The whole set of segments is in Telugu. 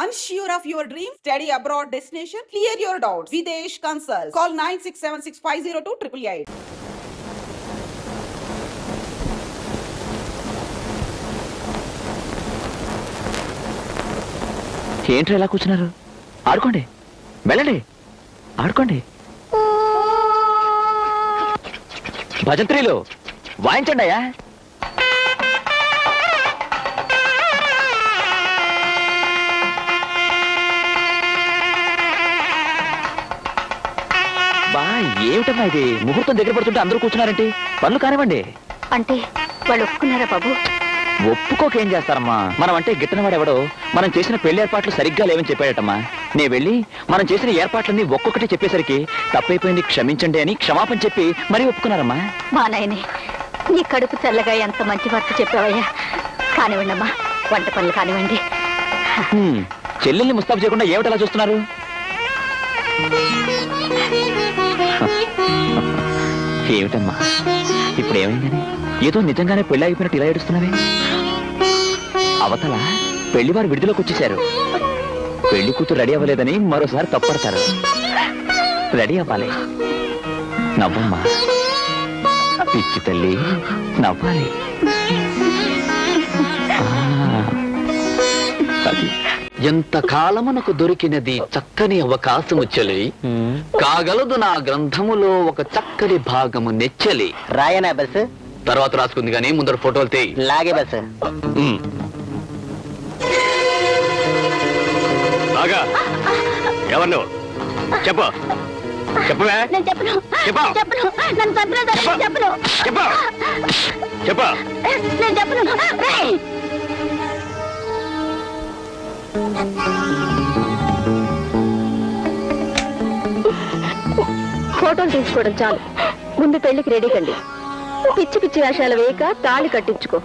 Unsure of your dream? Study abroad destination? Clear your doubts. Videsh Consult. Call 9676502888. ఏంట్రా ఎలా కూర్చున్నారు? ఆడుకోండి, వెళ్ళండి, ఆడుకోండి. భజంత్రీలు వాయించండి అయ్యా. బా ఏమిటమ్మా ఇది? ముహూర్తం దగ్గర పడుతుంటే అందరూ కూర్చున్నారంటే పనులు కానివ్వండి. అంటే వాళ్ళు ఒప్పుకున్నారా బాబు? ఒప్పుకోకేం చేస్తారమ్మా? మనం అంటే గిట్టనవాడెవడో మనం చేసిన పెళ్లి ఏర్పాట్లు సరిగ్గా లేవని చెప్పాడటమ్మా. నేను వెళ్ళి మనం చేసిన ఏర్పాట్లన్నీ ఒక్కొక్కటి చెప్పేసరికి తప్పైపోయింది క్షమించండి అని క్షమాపణ చెప్పి మరీ ఒప్పుకున్నారమ్మా. మా నాయనే, నీ కడుపు చల్లగా ఎంత మంచి వార్త చెప్పావయ్యా. కానివ్వండి అమ్మా, వంట పనులు కానివ్వండి. చెల్లెల్ని ముస్తాబు చేయకుండా ఏమిటలా చూస్తున్నారు? ఏమిటమ్మా ఇప్పుడు ఏమైందని? ఏదో నిజంగానే పెళ్లి అయిపోయినట్టు ఇలా ఏడుస్తున్నావే? అవతల పెళ్లివారు విడుదలకు వచ్చేశారు. పెళ్లి కూతురు రెడీ అవ్వలేదని మరోసారి తప్పడతారు. రెడీ అవ్వాలి. నవ్వమ్మా పిచ్చి తల్లి, నవ్వాలి. ఎంతకాలమునకు దొరికినది చక్కని అవకాశము చెలి, కాగలదు నా గ్రంథములో ఒక చక్కని భాగము నెచ్చలి. రాయనా బస్? తర్వాత రాసుకుంది కానీ ముందర ఫోటోలు తేయి. లాగే బస్. ఎవరు నువ్వు? చెప్పు, చెప్పవే. చెప్పు, ఫోటోలు తీసుకోవడం చాలు, ముందు పెళ్లికి రెడీ కండి. పిచ్చి పిచ్చి వేషాలు వేయక తాళి కట్టించుకో.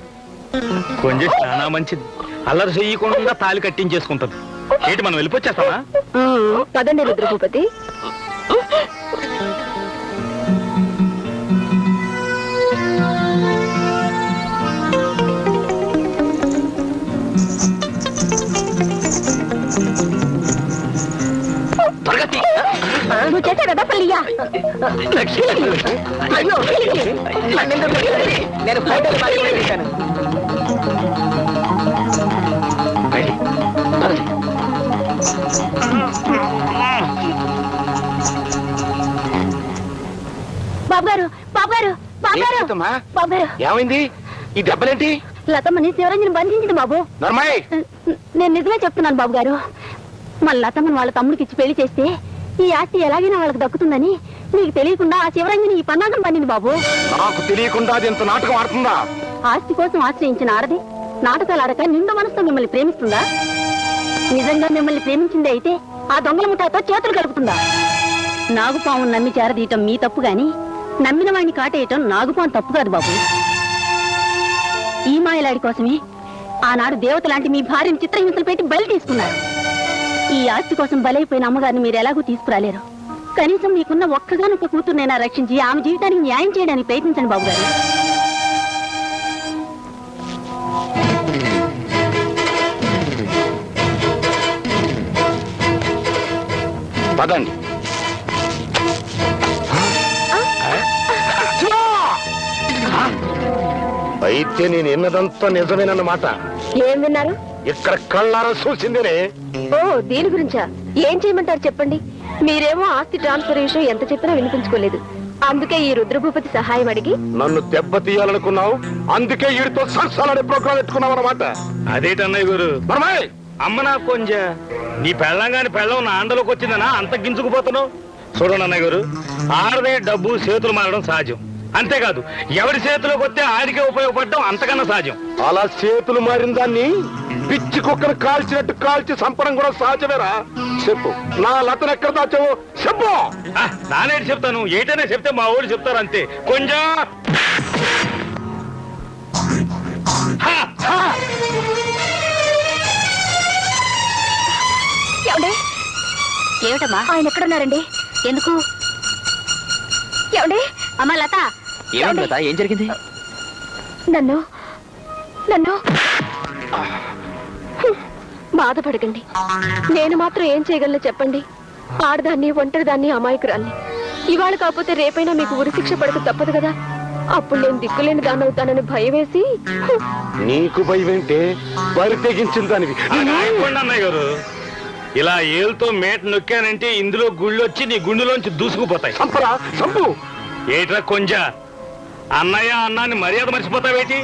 కొంచెం చాలా మంచిది. అల్లరి చెయ్యకుండా తాళి కట్టించేసుకుంటది. ఏంటి మనం వెళ్ళిపోచ్చేస్తామా? పదండి రుద్రభూపతి. నువ్వు చేసా కదా పల్లియా? అయ్యో నేను ఫోటోలు మాత్రమే తీశాను. బాబు గారు, బాబు గారు, బాబు గారు, బాబు గారు, ఏమైంది? ఈ దెబ్బలేంటి? లతమ్మని శివరంజన్ బంధించింది బాబు. నేను నిజమే చెప్తున్నాను బాబు గారు. మన లతమ్మని వాళ్ళ తమ్ముడికి ఇచ్చి పెళ్లి చేస్తే ఈ ఆస్తి ఎలాగైనా వాళ్ళకి దక్కుతుందని మీకు తెలియకుండా ఆ శివరంజని ఈ పన్నాగం పన్నింది బాబు. నాకు తెలియకుండా అది ఎంత నాటకం ఆడుతుందా? ఆస్తి కోసం ఆశ్రయించిన ఆడది నాటకాలు ఆడక నిండు మనసుతో మిమ్మల్ని ప్రేమిస్తుందా? నిజంగా మిమ్మల్ని ప్రేమించింది అయితే ఆ దొంగల ముఠాతో చేతులు కలుపుతుందా? నాగుపాము నమ్మి చేరదీయటం మీ తప్పు గాని నమ్మిన వాడిని కాటేయటం నాగుపాము తప్పు కాదు బాబు. ఈ మాయలాడి కోసమే ఆనాడు దేవత లాంటి మీ భార్యను చిత్రహింసలు పెట్టి బలి తీసుకున్నారు. ఈ ఆస్తి కోసం బలైపోయిన అమ్మగారిని మీరు ఎలాగూ తీసుకురాలేరు. కనీసం మీకున్న ఒక్కగానొక్క కూతుర్నైనా రక్షించి ఆమె జీవితానికి న్యాయం చేయడానికి ప్రయత్నించండి బాబు గారు. పదండి. అయితే నేను ఎన్నదంతా నిజమేనన్నమాట. ఏం విన్నారు? ఇక్కడ కళ్ళారా చూసిందేనే. ఓ, దీని గురించా? ఏం చేయమంటారు చెప్పండి. మీరేమో ఆస్తి ట్రాన్స్ఫర్ విషయం ఎంత చెప్పినా వినిపించుకోలేదు. అందుకే ఈ రుద్రభూపతి సహాయం అడిగి నన్ను దెబ్బతీయాలనుకున్నావు. అందుకే వీడితో సరసాలనే ప్రోగ్రాం పెట్టుకున్నావు అన్నమాట. అదేటన్నయ్య గురు. అమ్మ నాకు కొంచెం నీ పెళ్ళంగాని పెళ్ళం నా అండలోకి వచ్చిందనా అంత గింజుకుపోతున్నావు? చూడండి అన్నయ్య గారు, ఆడదే డబ్బు చేతులు మారడం సహజం. అంతేకాదు ఎవరి చేతిలోకి వస్తే ఆడికే ఉపయోగపడడం అంతకన్నా సహజం. అలా చేతులు మారిన దాన్ని పిచ్చి కుక్కను కాల్చినట్టు కాల్చి సంపడం కూడా సహజమేరా. చెప్పు, నా లతను ఎక్కడ దాచావు చెప్పు. నానేటి చెప్తాను, ఏటైనా చెప్తే మా ఊరు చెప్తారు అంతే. కొంచెం ఏమిటమ్మా ఆయన ఎక్కడున్నారండి? ఎందుకు? ఏమండి? అమ్మా లత. ఏమైంది లత? ఏం జరిగింది? నన్ను బాధపడకండి. నేను మాత్రం ఏం చేయగలను చెప్పండి? ఆడదాన్ని, ఒంటరిదాన్ని, అమాయకురాల్ని. ఇవాళ కాకపోతే రేపైనా మీకు ఉరిశిక్ష పడక తప్పదు కదా. అప్పుడు నేను దిక్కులేని దాన్ని అవుతానని భయం వేసి. నీకు భయం ఏంటే? బరి తెగించిన దానివి. అన్నయ్య గారు, ఇలా ఏళ్ళతో మేట నొక్కానంటే ఇందులో గుళ్ళు వచ్చి నీ గుండెలోంచి దూసుకుపోతాయి. సంపరా సంపు. ఏట్రా కొంజ, అన్నయ్య అన్నాన్ని మర్యాద మర్చిపోతావేటి?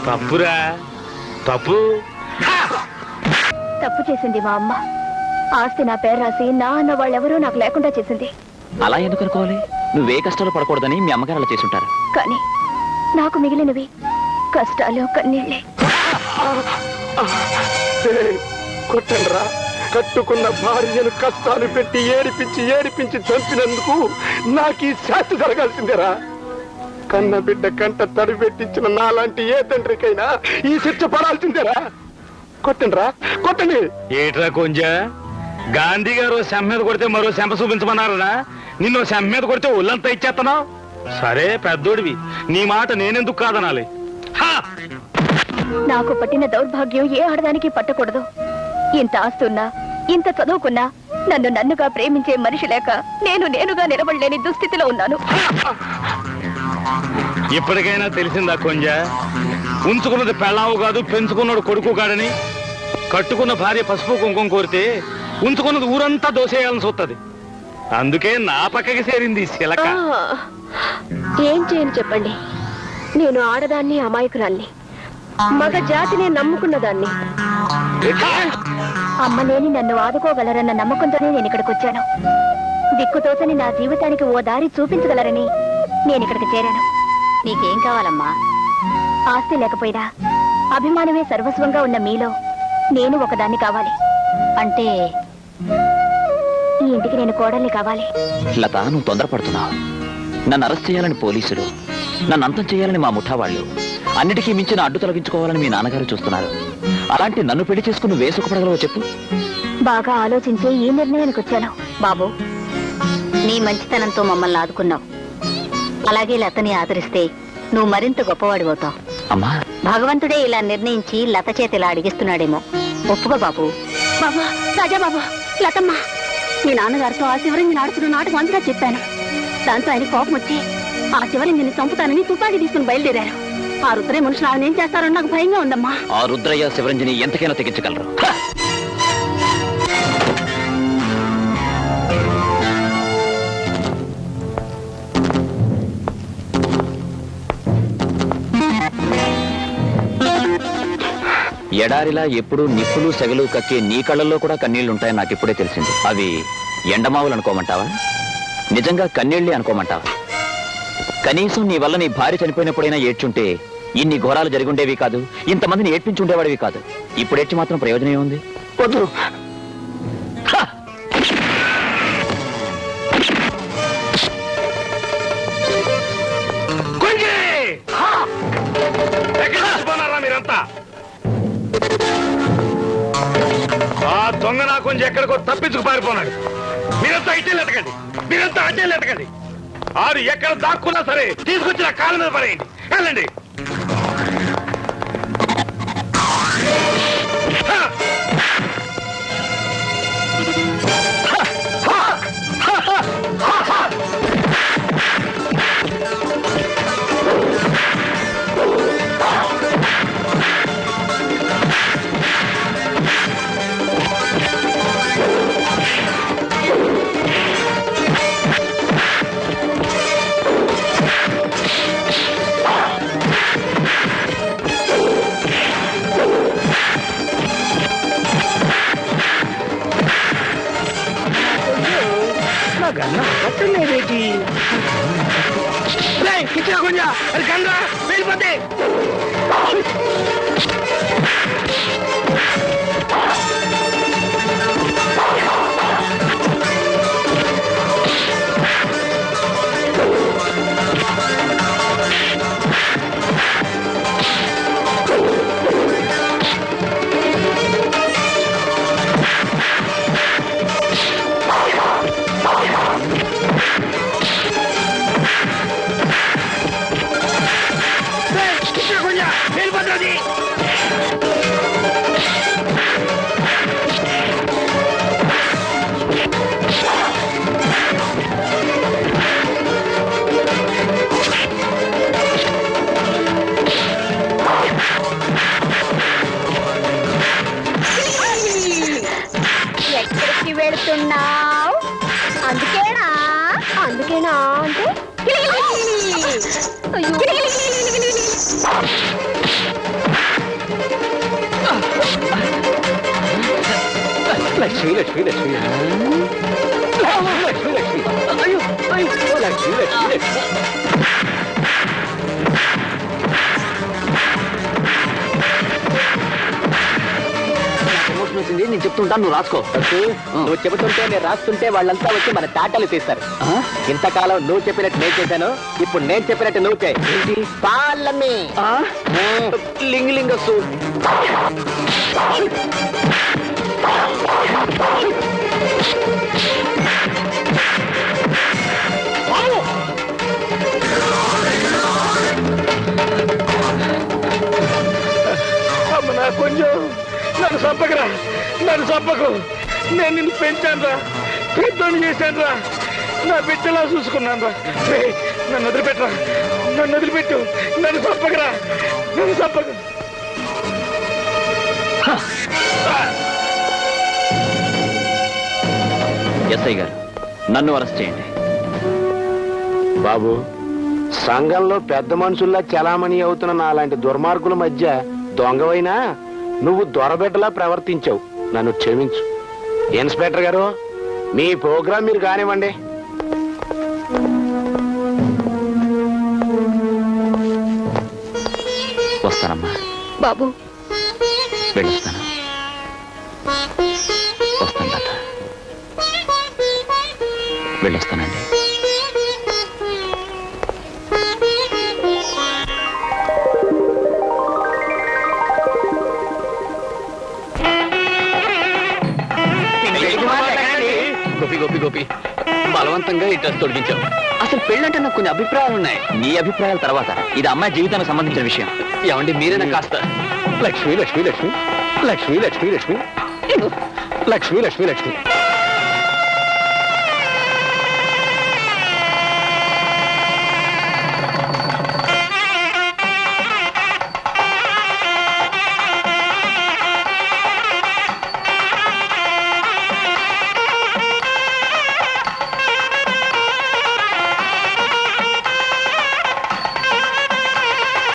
తప్పురా, తప్పు. తప్పు చేసింది మా అమ్మ. ఆస్తి నా పేరు రాసి నా అన్న వాళ్ళెవరూ నాకు లేకుండా చేసింది. అలా ఎందుకు అనుకోవాలి? నువ్వే కష్టాలు పడకూడదని మీ అమ్మగారు అలా చేసుంటారు. కానీ నాకు మిగిలినవి కష్టాలు, కన్నీళ్ళే. కొట్టండ్రా, కట్టుకున్న భార్యను కష్టాలు పెట్టి ఏడిపించి చంపినందుకు నాకు ఈ శాస్తి జరగాల్సిందేరా. కన్న బిడ్డ కంట తడి పెట్టించిన నాలాంటి ఏ తండ్రికైనా ఈ శిక్ష పడాల్సిందేరా. కొట్టండ్రా, కొట్టండి. ఏట్రా కొంజా, గాంధీ గారు శంప మీద కొడితే మరో శంప చూపించమన్నారా? నిన్ను శంప మీద కొడితే ఒళ్ళంతా ఇచ్చేస్తున్నావు. సరే పెద్దోడివి, నీ మాట నేనెందుకు కాదనాలి? నాకు పట్టిన దౌర్భాగ్యం ఏ ఆడదానికి పట్టకూడదు. ఇంత ఆస్తున్నా, ఇంత చదువుకున్నా నన్నుగా ప్రేమించే మనిషి లేక నేనుగా నిలబడలేని దుస్థితిలో ఉన్నాను. ఇప్పటికైనా తెలిసిందా కొంజా, ఉంచుకున్నది పెళ్ళావు కాదు, పెంచుకున్నాడు కొడుకు కాడని? కట్టుకున్న భార్య పసుపు కుంకుమ కోరితే ఉంచుకున్నది ఊరంతా దోసేయాలని చూస్తుంది. అందుకే నా పక్కకి చేరింది శిలక. ఏం చేయను చెప్పండి? నేను ఆడదాన్ని, అమాయకురాల్ని, మగ జాతిని నమ్ముకున్నదాన్ని. అమ్మలేని నన్ను ఆదుకోగలరన్న నమ్మకంతోనే నేను ఇక్కడికి వచ్చాను. దిక్కుతోచని నా జీవితానికి ఓ దారి చూపించగలరని నేను ఇక్కడికి చేరాను. నీకేం కావాలమ్మా? ఆస్తి లేకపోయినా అభిమానమే సర్వస్వంగా ఉన్న మీలో నేను ఒకదాన్ని కావాలి. అంటే ఈ ఇంటికి నేను కోడల్ని కావాలి. లత, నువ్వు తొందరపడుతున్నావు. నన్ను అరెస్ట్ చేయాలని పోలీసులు, నన్ను అంతం చేయాలని మా ముఠా వాళ్ళు, అన్నిటికీ మించిన అడ్డు తొలగించుకోవాలని మీ నాన్నగారు చూస్తున్నారు. అలాంటి నన్ను పెళ్లి చేసుకుని నువ్వే సుఖపడగలవో చెప్పు. బాగా ఆలోచించి ఈ నిర్ణయానికి వచ్చాను. బాబు, నీ మంచితనంతో మమ్మల్ని ఆదుకున్నావు. అలాగే లతని ఆదరిస్తే నువ్వు మరింత గొప్పవాడిపోతావు. అమ్మా, భగవంతుడే ఇలా నిర్ణయించి లత చేతి ఇలా అడిగిస్తున్నాడేమో. ఒప్పుకో బాబు. బాబా, రాజా బాబు, లతమ్మ, మీ నాన్నగారితో ఆ శివరంగిని ఆడుతున్న నాటకం అంతా చెప్పాను. దాంతో ఆయన కోపం వచ్చి ఆ శివరంగిని చంపుతానని తుపాకీ తీసుకుని బయలుదేరారు. ఆ రుద్రయ్య మనుషులు ఆయన ఏం చేస్తారో నాకు భయంగా ఉందమ్మా. ఆ రుద్రయ్య శివరంజని ఎంతకైనా తెగించగలరు. ఎడారిలా ఎప్పుడూ నిప్పులు సెగలు కక్కే నీ కళ్ళల్లో కూడా కన్నీళ్లుంటాయని నాకు ఇప్పుడే తెలిసింది. అవి ఎండమావులు అనుకోమంటావా? నిజంగా కన్నీళ్లే అనుకోమంటావా? కనీసం నీ వల్ల నీ భార్య చనిపోయినప్పుడైనా ఏడ్చుంటే ఇన్ని ఘోరాలు జరిగుండేవి కాదు, ఇంతమందిని ఏడ్పించుండేవాడివి కాదు. ఇప్పుడు ఏడ్చి మాత్రం ప్రయోజనం ఏముంది? వద్దు. మీరంతా ఆ దొంగ నా కొంచెం ఎక్కడికో తప్పించుకు పారిపోనాడు. మీరంతా అడ్డేళ్ళు ఎతకండి. ఆడు ఎక్కడ దాక్కున్నా సరే తీసుకొచ్చి నా కాళ్ళ మీద పడేయండి. వెళ్ళండి. వెళ్ళిపోతే వెళ్ళిపోతుంది. వెళుతున్నావు అందుకేనా అంటే లక్ష్మి లక్ష్మి లక్ష్మి లక్ష్మి లక్ష్మి అయ్యో అయ్యో లక్ష్మి లక్ష్మి లక్ష్మి వచ్చింది నేను చెప్తుంటాను, నువ్వు రాసుకో. నువ్వు చెబుతుంటే నేను రాస్తుంటే వాళ్ళంతా వచ్చి మన తాటలు తీస్తారు. ఇంతకాలం నువ్వు చెప్పినట్టు నేను చేశాను, ఇప్పుడు నేను చెప్పినట్టు నువ్వు చేయి. పాలమ్మి లింగలింగ సూ అమ్మనా కొంచెం నన్ను చంపకరా, నన్ను చంపకు. నేను నిన్ను పెంచాను రా, పెద్దోని చేశాను రా, నా బిడ్డలా చూసుకున్నాను రా. నన్ను వదిలిపెట్టరా, నన్ను వదిలిపెట్టు, నన్ను చంపకరా, నన్ను చంపకు. ఎస్ఐ గారు, నన్ను అరెస్ట్ చేయండి. బాబు, సంఘంలో పెద్ద మనుషుల్లా చలామణి అవుతున్న నాలాంటి దుర్మార్గుల మధ్య దొంగవైనా నువ్వు దొరబిడ్డలా ప్రవర్తించావు, నన్ను క్షమించు. ఇన్స్పెక్టర్ గారు, మీ ప్రోగ్రాం మీరు కానివ్వండి. వస్తానమ్మా. బాబు వెళ్ళొస్తాను. వస్తాను తాత, వెళ్ళొస్తానండి. గోపి గోపి గోపి, బలవంతంగా ఈ డ్రెస్ తొడిగించావు. అసలు పెళ్ళంటే నాకు కొన్ని అభిప్రాయాలు ఉన్నాయి. నీ అభిప్రాయాల తర్వాత ఇది అమ్మాయి జీవితానికి సంబంధించిన విషయం. ఏమండి మీరైనా కాస్త. లక్ష్మి లక్ష్మి లక్ష్మి లక్ష్మి లక్ష్మి లక్ష్మి లక్ష్మి లక్ష్మి లక్ష్మి